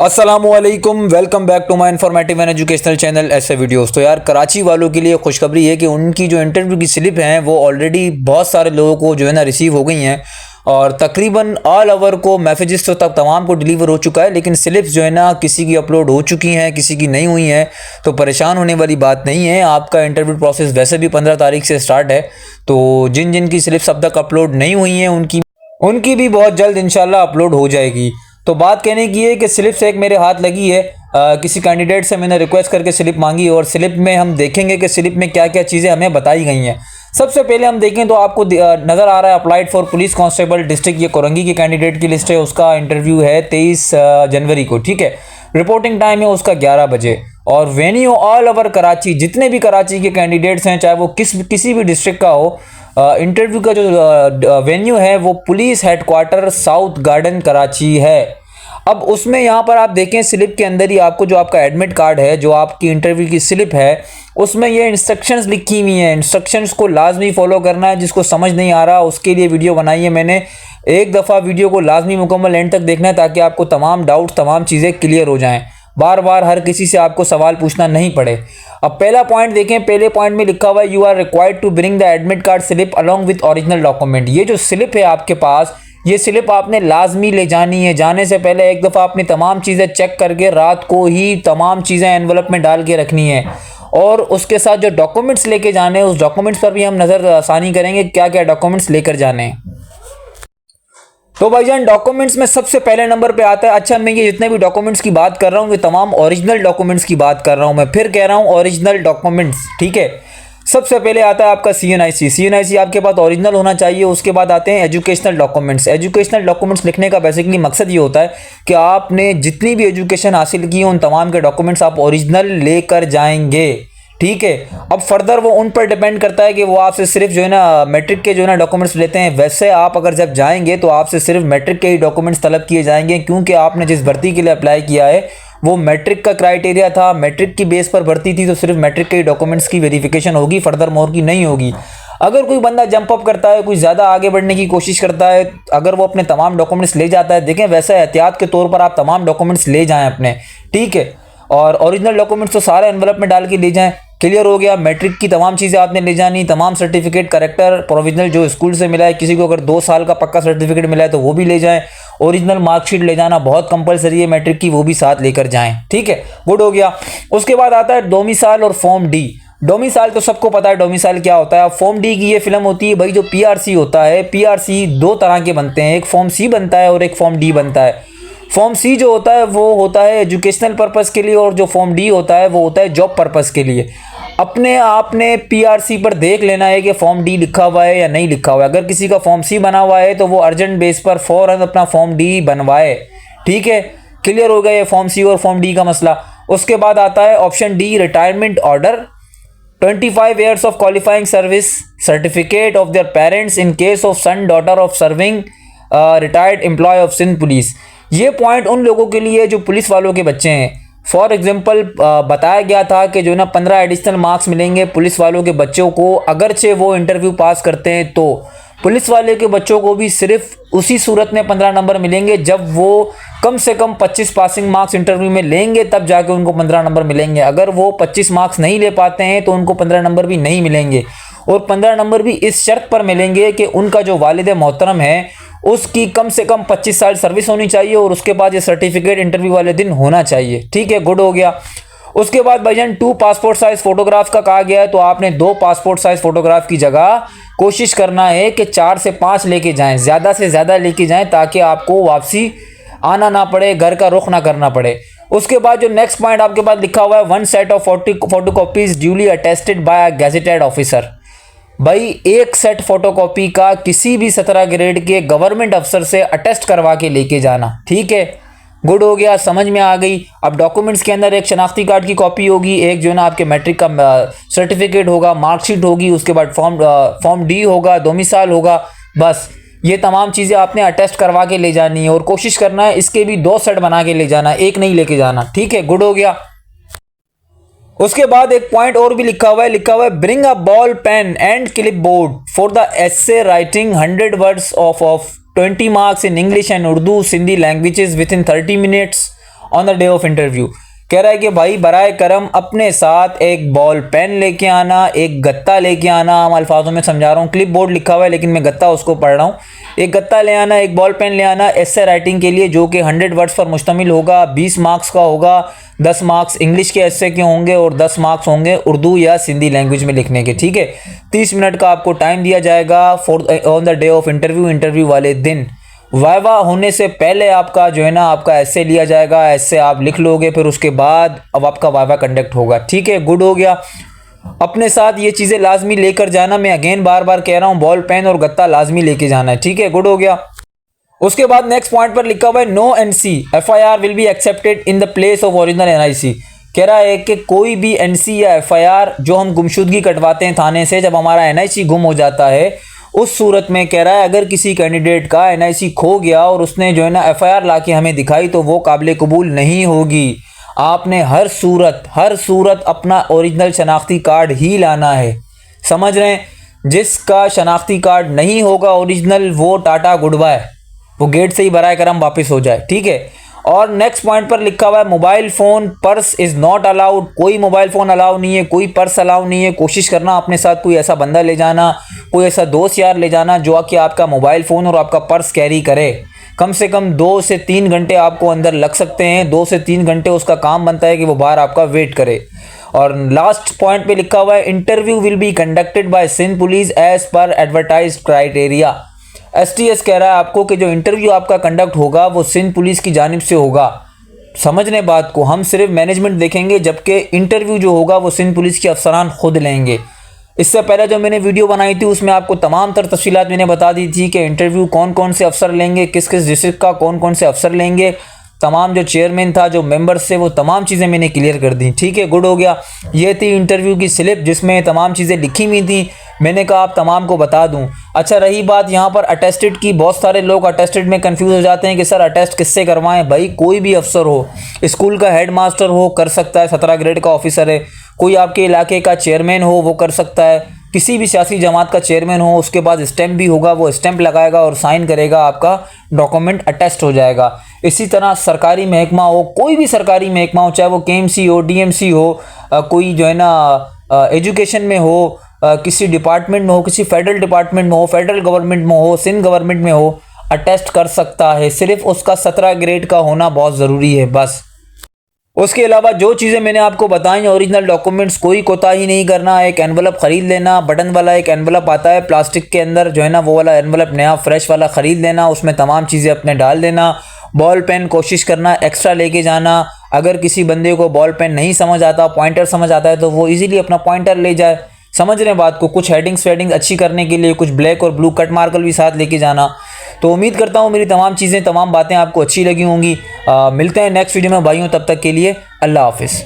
अस्सलामुअलैकुम, welcome back to my informative and educational channel ऐसे videos. तो यार कराची वालों के लिए खुशखबरी है कि उनकी जो इंटरव्यू की स्लिप हैं वो ऑलरेडी बहुत सारे लोगों को जो है ना रिसीव हो गई हैं और तकरीबन ऑल ओवर को मैसेजेस तो तक तमाम को डिलीवर हो चुका है, लेकिन स्लिप्स जो है ना किसी की अपलोड हो चुकी हैं, किसी की नहीं हुई हैं। तो परेशान होने वाली बात नहीं है। आपका इंटरव्यू प्रोसेस वैसे भी 15 तारीख से स्टार्ट है, तो जिन जिन की स्लिप्स अब तक अपलोड नहीं हुई हैं उनकी भी बहुत जल्द इंशाल्लाह अपलोड हो जाएगी। तो बात कहने की है कि स्लिप से एक मेरे हाथ लगी है, किसी कैंडिडेट से मैंने रिक्वेस्ट करके स्लिप मांगी और स्लिप में हम देखेंगे कि स्लिप में क्या क्या चीज़ें हमें बताई गई हैं। सबसे पहले हम देखें तो आपको नज़र आ रहा है applied for police constable district, ये कोरंगी के कैंडिडेट की लिस्ट है। उसका इंटरव्यू है 23 जनवरी को, ठीक है। रिपोर्टिंग टाइम है उसका 11 बजे और वेन्यू ऑल ओवर कराची। जितने भी कराची के कैंडिडेट्स हैं, चाहे वो किसी भी डिस्ट्रिक्ट का हो, इंटरव्यू का जो वेन्यू है वो police headquarter south garden Karachi है। अब उसमें यहाँ पर आप देखें स्लिप के अंदर ही आपको जो आपका एडमिट कार्ड है, जो आपकी इंटरव्यू की स्लिप है, उसमें ये इंस्ट्रक्शंस लिखी हुई हैं। इंस्ट्रक्शंस को लाजमी फॉलो करना है। जिसको समझ नहीं आ रहा उसके लिए वीडियो बनाई है मैंने। एक दफ़ा वीडियो को लाजमी मुकम्मल एंड तक देखना है ताकि आपको तमाम डाउट्स, तमाम चीज़ें क्लियर हो जाएँ। बार बार हर किसी से आपको सवाल पूछना नहीं पड़े। अब पहला पॉइंट देखें। पहले पॉइंट में लिखा हुआ है you are required to bring the admit card slip along with original document. ये जो स्लिप है आपके पास, ये स्लिप आपने लाजमी ले जानी है। जाने से पहले एक दफ़ा अपनी तमाम चीज़ें चेक करके रात को ही तमाम चीज़ें एनवलप में डाल के रखनी है। और उसके साथ जो डॉक्यूमेंट्स लेके जाने हैं उस डॉक्यूमेंट्स पर भी हम नज़र आसानी करेंगे क्या क्या डॉक्यूमेंट्स लेकर जाने हैं। तो भाईजान डॉक्यूमेंट्स में सबसे पहले नंबर पे आता है, अच्छा मैं ये जितने भी डॉक्यूमेंट्स की बात कर रहा हूँ ये तमाम ओरिजिनल डॉक्यूमेंट्स की बात कर रहा हूँ। मैं फिर कह रहा हूँ ओरिजिनल डॉक्यूमेंट्स, ठीक है। सबसे पहले आता है आपका CNIC आपके पास ओरिजिनल होना चाहिए। उसके बाद आते हैं एजुकेशनल डॉक्यूमेंट्स। एजुकेशनल डॉक्यूमेंट्स लिखने का बेसिकली मकसद ये होता है कि आपने जितनी भी एजुकेशन हासिल की है उन तमाम के डॉक्यूमेंट्स आप ओरिजिनल लेकर जाएंगे, ठीक है। अब फर्दर वो उन पर डिपेंड करता है कि वो आपसे सिर्फ जो है ना मैट्रिक के जो है ना डॉक्यूमेंट्स लेते हैं। वैसे आप अगर जब जाएंगे तो आपसे सिर्फ मैट्रिक के ही डॉक्यूमेंट्स तलब किए जाएंगे, क्योंकि आपने जिस भर्ती के लिए अप्लाई किया है वो मैट्रिक का क्राइटेरिया था। मैट्रिक की बेस पर भर्ती थी तो सिर्फ मैट्रिक के ही डॉक्यूमेंट्स की वेरिफिकेशन होगी, फर्दर मोर की नहीं होगी। अगर कोई बंदा जंप अप करता है, कोई ज़्यादा आगे बढ़ने की कोशिश करता है, अगर वो अपने तमाम डॉक्यूमेंट्स ले जाता है, देखें वैसे एहतियात के तौर पर आप तमाम डॉक्यूमेंट्स ले जाएं अपने, ठीक है। और ओरिजिनल डॉक्यूमेंट्स तो सारे एनवलप में डाल के ले जाएं। क्लियर हो गया। मैट्रिक की तमाम चीज़ें आपने ले जानी, तमाम सर्टिफिकेट, करेक्टर, प्रोविजनल जो स्कूल से मिला है, किसी को अगर 2 साल का पक्का सर्टिफिकेट मिला है तो वो भी ले जाएं। ओरिजिनल मार्कशीट ले जाना बहुत कंपलसरी है मैट्रिक की, वो भी साथ लेकर जाएं, ठीक है। गुड हो गया। उसके बाद आता है डोमिसाइल और फॉर्म डी। डोमिसाइल तो सबको पता है डोमिसाइल क्या होता है। फॉर्म डी की ये फिल्म होती है भाई, जो PRC होता है। PRC 2 तरह के बनते हैं, एक फॉर्म C बनता है और एक फॉर्म D बनता है। फॉर्म C जो होता है वो होता है एजुकेशनल पर्पज़ के लिए और जो फॉर्म D होता है वो होता है जॉब पर्पज़ के लिए। अपने आपने PRC पर देख लेना है कि फॉर्म D लिखा हुआ है या नहीं लिखा हुआ है। अगर किसी का फॉर्म C बना हुआ है तो वो अर्जेंट बेस पर फ़ौरन अपना फॉर्म D बनवाए, ठीक है। क्लियर हो गया ये फॉर्म C और फॉर्म D का मसला। उसके बाद आता है option D, retirement order, 25 years of qualifying service, certificate of their parents in case of son daughter of serving retired employee of Sindh police. ये पॉइंट उन लोगों के लिए जो पुलिस वालों के बच्चे हैं। फॉर एग्जांपल बताया गया था कि जो ना 15 एडिशनल मार्क्स मिलेंगे पुलिस वालों के बच्चों को, अगरचे वो इंटरव्यू पास करते हैं तो पुलिस वाले के बच्चों को भी सिर्फ उसी सूरत में 15 नंबर मिलेंगे जब वो कम से कम 25 पासिंग मार्क्स इंटरव्यू में लेंगे, तब जाके उनको 15 नंबर मिलेंगे। अगर वो 25 मार्क्स नहीं ले पाते हैं तो उनको 15 नंबर भी नहीं मिलेंगे। और 15 नंबर भी इस शर्त पर मिलेंगे कि उनका जो वालिद मोहतरम है उसकी कम से कम 25 साल सर्विस होनी चाहिए और उसके बाद ये सर्टिफिकेट इंटरव्यू वाले दिन होना चाहिए, ठीक है। गुड हो गया। उसके बाद भाईजान 2 पासपोर्ट साइज फोटोग्राफ का कहा गया है, तो आपने 2 पासपोर्ट साइज फोटोग्राफ की जगह कोशिश करना है कि 4 से 5 लेके जाएं, ज़्यादा से ज़्यादा लेके जाएं ताकि आपको वापसी आना ना पड़े, घर का रुख ना करना पड़े। उसके बाद जो नेक्स्ट पॉइंट आपके पास लिखा हुआ है 1 set of photocopies duly attested bye a gazetted officer. भाई एक सेट फोटोकॉपी का किसी भी 17 ग्रेड के गवर्नमेंट अफसर से अटेस्ट करवा के लेके जाना, ठीक है। गुड हो गया, समझ में आ गई। अब डॉक्यूमेंट्स के अंदर एक शनाख्ती कार्ड की कॉपी होगी, एक जो है ना आपके मैट्रिक का सर्टिफिकेट होगा, मार्कशीट होगी, उसके बाद फॉर्म D होगा, डोमिसाइल होगा। बस ये तमाम चीज़ें आपने अटेस्ट करवा के ले जानी है और कोशिश करना है इसके भी 2 सेट बना के ले जाना, एक नहीं लेके जाना, ठीक है। गुड हो गया। उसके बाद एक पॉइंट और भी लिखा हुआ है bring a ball pen and clipboard for the essay writing 100 words of 20 marks in English and Urdu, Sindhi languages within 30 minutes on the day of interview. कह रहा है कि भाई बराए करम अपने साथ एक बॉल पेन लेके आना, एक गत्ता लेके आना। आम अल्फाजों में समझा रहा हूँ, क्लिप बोर्ड लिखा हुआ है लेकिन मैं गत्ता उसको पढ़ रहा हूँ। एक गत्ता ले आना, एक बॉल पेन ले आना एस्से राइटिंग के लिए, जो कि 100 वर्ड्स पर मुश्तमिल होगा। 20 मार्क्स का होगा। 10 मार्क्स इंग्लिश के एस्से के होंगे और 10 मार्क्स होंगे उर्दू या सिंधी लैंग्वेज में लिखने के। ठीक है, 30 मिनट का आपको टाइम दिया जाएगा on the day of interview. Interview वाले दिन वाइवा होने से पहले आपका जो है ना आपका एस्से लिया जाएगा। एस्से आप लिख लोगे, फिर उसके बाद अब आपका वाइवा कंडक्ट होगा। ठीक है, गुड हो गया। अपने साथ ये चीज़ें लाजमी लेकर जाना। मैं अगेन बार बार कह रहा हूँ, बॉल पेन और गत्ता लाजमी लेके जाना है। ठीक है, गुड हो गया। उसके बाद नेक्स्ट पॉइंट पर लिखा हुआ है no NC FIR will be accepted in the place of original NIC. कह रहा है कि कोई भी एनसी या एफआईआर जो हम गुमशुदगी कटवाते हैं थाने से, जब हमारा एनआईसी गुम हो जाता है, उस सूरत में कह रहा है अगर किसी कैंडिडेट का एनआईसी खो गया और उसने जो है ना एफआईआर लाके हमें दिखाई, तो वो काबिल कबूल नहीं होगी। आपने हर सूरत अपना ओरिजिनल शनाख्ती कार्ड ही लाना है। समझ रहे हैं? जिसका शनाख्ती कार्ड नहीं होगा ओरिजिनल, वो टाटा गुड बाय, वो गेट से ही बराए करम वापस हो जाए। ठीक है। और नेक्स्ट पॉइंट पर लिखा हुआ है mobile phone purse is not allowed. कोई मोबाइल फ़ोन अलाउ नहीं है, कोई पर्स अलाउ नहीं है। कोशिश करना अपने साथ कोई ऐसा बंदा ले जाना, कोई ऐसा दोस्त यार ले जाना जो कि आपका मोबाइल फ़ोन और आपका पर्स कैरी करे। कम से कम 2 से 3 घंटे आपको अंदर लग सकते हैं। 2 से 3 घंटे उसका काम बनता है कि वो बाहर आपका वेट करे। और लास्ट पॉइंट पे लिखा हुआ है interview will be conducted by Sindh police as per advertised criteria. STS कह रहा है आपको कि जो इंटरव्यू आपका कंडक्ट होगा वो सिंध पुलिस की जानिब से होगा। समझने बात को, हम सिर्फ मैनेजमेंट देखेंगे, जबकि इंटरव्यू जो होगा वो सिंध पुलिस के अफसरान खुद लेंगे। इससे पहले जो मैंने वीडियो बनाई थी उसमें आपको तमाम तर तफसीलात मैंने बता दी थी कि इंटरव्यू कौन कौन से अफसर लेंगे, किस किस डिस्ट्रिक्ट का कौन कौन से अफसर लेंगे, तमाम जो चेयरमैन था, जो मेंबर्स थे, वो तमाम चीज़ें मैंने क्लियर कर दी। ठीक है, गुड हो गया। ये थी इंटरव्यू की स्लिप जिसमें तमाम चीज़ें लिखी हुई थी। मैंने कहा आप तमाम को बता दूं। अच्छा, रही बात यहाँ पर अटेस्टेड की, बहुत सारे लोग अटेस्टेड में कंफ्यूज हो जाते हैं कि सर अटेस्ट किससे करवाएं। भाई कोई भी अफसर हो, स्कूल का हेड मास्टर हो कर सकता है, 17 ग्रेड का ऑफिसर है, कोई आपके इलाके का चेयरमैन हो वो कर सकता है, किसी भी सियासी जमात का चेयरमैन हो, उसके बाद स्टैंप भी होगा, वो स्टैंप लगाएगा और साइन करेगा, आपका डॉक्यूमेंट अटेस्ट हो जाएगा। इसी तरह सरकारी महकमा हो, कोई भी सरकारी महकमा हो, चाहे वो केएमसी हो, डीएमसी हो, कोई जो है ना एजुकेशन में हो, किसी डिपार्टमेंट में हो, किसी फेडरल डिपार्टमेंट में हो, फेडरल गवर्नमेंट में हो, सिंध गवर्नमेंट में हो, अटेस्ट कर सकता है। सिर्फ उसका 17 ग्रेड का होना बहुत ज़रूरी है बस। उसके अलावा जो चीज़ें मैंने आपको बताई, ओरिजिनल डॉक्यूमेंट्स कोई कोताही नहीं करना। एक एनवलप ख़रीद लेना, बटन वाला एक एनवलप आता है प्लास्टिक के अंदर जो है ना, वो वाला एनवलप नया फ्रेश वाला ख़रीद लेना, उसमें तमाम चीज़ें अपने डाल देना। बॉल पेन कोशिश करना एक्स्ट्रा लेके जाना। अगर किसी बंदे को बॉल पेन नहीं समझ आता, पॉइंटर समझ आता है, तो वो ईजिली अपना पॉइंटर ले जाए। समझ रहे हैं बात को? कुछ हेडिंग्स वेडिंग्स अच्छी करने के लिए कुछ ब्लैक और ब्लू कट मार्कर भी साथ लेके जाना। तो उम्मीद करता हूँ मेरी तमाम चीज़ें, तमाम बातें आपको अच्छी लगी होंगी। मिलते हैं नेक्स्ट वीडियो में भाइयों, तब तक के लिए अल्लाह हाफिज़।